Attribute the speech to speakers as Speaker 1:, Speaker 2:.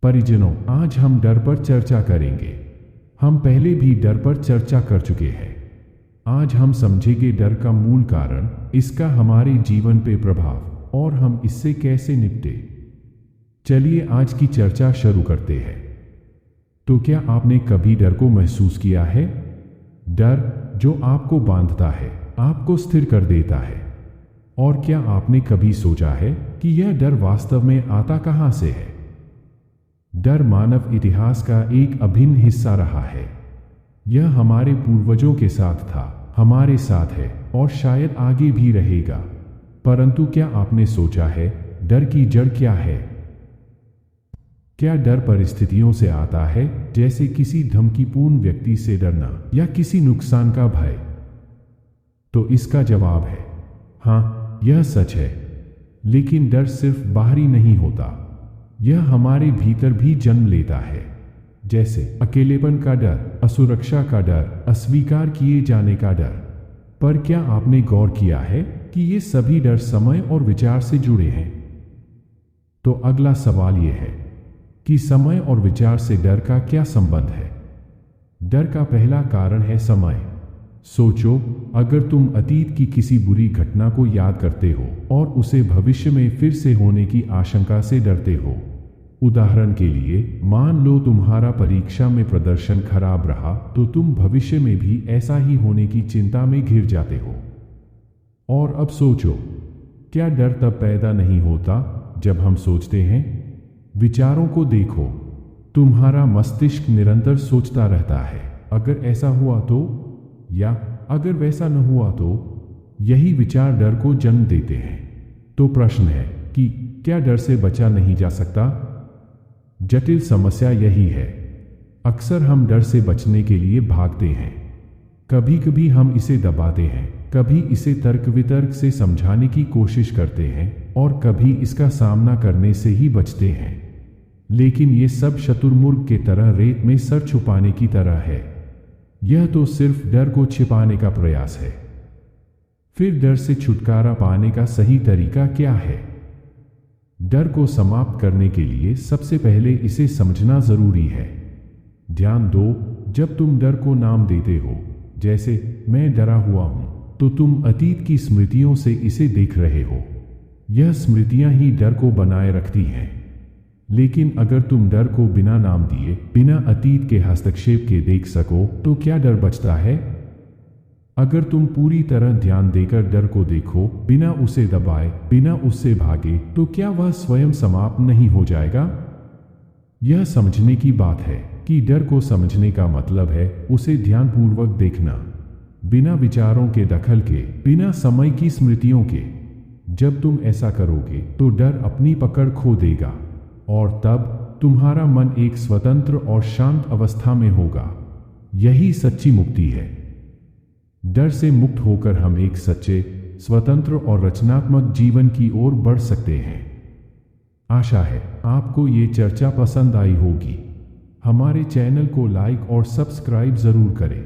Speaker 1: परिजनों, आज हम डर पर चर्चा करेंगे। हम पहले भी डर पर चर्चा कर चुके हैं। आज हम समझेंगे डर का मूल कारण, इसका हमारे जीवन पे प्रभाव और हम इससे कैसे निपटे। चलिए आज की चर्चा शुरू करते हैं। तो क्या आपने कभी डर को महसूस किया है? डर जो आपको बांधता है, आपको स्थिर कर देता है। और क्या आपने कभी सोचा है कि यह डर वास्तव में आता कहां से है? डर मानव इतिहास का एक अभिन्न हिस्सा रहा है। यह हमारे पूर्वजों के साथ था, हमारे साथ है और शायद आगे भी रहेगा। परंतु क्या आपने सोचा है डर की जड़ क्या है? क्या डर परिस्थितियों से आता है, जैसे किसी धमकीपूर्ण व्यक्ति से डरना या किसी नुकसान का भय? तो इसका जवाब है हाँ, यह सच है। लेकिन डर सिर्फ बाहरी नहीं होता, यह हमारे भीतर भी जन्म लेता है। जैसे अकेलेपन का डर, असुरक्षा का डर, अस्वीकार किए जाने का डर। पर क्या आपने गौर किया है कि ये सभी डर समय और विचार से जुड़े हैं? तो अगला सवाल यह है कि समय और विचार से डर का क्या संबंध है? डर का पहला कारण है समय। सोचो, अगर तुम अतीत की किसी बुरी घटना को याद करते हो और उसे भविष्य में फिर से होने की आशंका से डरते हो। उदाहरण के लिए, मान लो तुम्हारा परीक्षा में प्रदर्शन खराब रहा, तो तुम भविष्य में भी ऐसा ही होने की चिंता में घिर जाते हो। और अब सोचो, क्या डर तब पैदा नहीं होता जब हम सोचते हैं? विचारों को देखो, तुम्हारा मस्तिष्क निरंतर सोचता रहता है, अगर ऐसा हुआ तो, या अगर वैसा न हुआ तो। यही विचार डर को जन्म देते हैं। तो प्रश्न है कि क्या डर से बचा नहीं जा सकता? जटिल समस्या यही है, अक्सर हम डर से बचने के लिए भागते हैं। कभी कभी हम इसे दबाते हैं, कभी इसे तर्क वितर्क से समझाने की कोशिश करते हैं और कभी इसका सामना करने से ही बचते हैं। लेकिन ये सब शतुरमुर्ग के तरह रेत में सर छुपाने की तरह है। यह तो सिर्फ डर को छिपाने का प्रयास है। फिर डर से छुटकारा पाने का सही तरीका क्या है? डर को समाप्त करने के लिए सबसे पहले इसे समझना जरूरी है। ध्यान दो, जब तुम डर को नाम देते हो, जैसे मैं डरा हुआ हूं, तो तुम अतीत की स्मृतियों से इसे देख रहे हो। यह स्मृतियां ही डर को बनाए रखती हैं। लेकिन अगर तुम डर को बिना नाम दिए, बिना अतीत के हस्तक्षेप के देख सको, तो क्या डर बचता है? अगर तुम पूरी तरह ध्यान देकर डर को देखो, बिना उसे दबाए, बिना उससे भागे, तो क्या वह स्वयं समाप्त नहीं हो जाएगा? यह समझने की बात है कि डर को समझने का मतलब है उसे ध्यानपूर्वक देखना, बिना विचारों के दखल के, बिना समय की स्मृतियों के। जब तुम ऐसा करोगे तो डर अपनी पकड़ खो देगा और तब तुम्हारा मन एक स्वतंत्र और शांत अवस्था में होगा। यही सच्ची मुक्ति है। डर से मुक्त होकर हम एक सच्चे, स्वतंत्र और रचनात्मक जीवन की ओर बढ़ सकते हैं। आशा है आपको ये चर्चा पसंद आई होगी। हमारे चैनल को लाइक और सब्सक्राइब जरूर करें।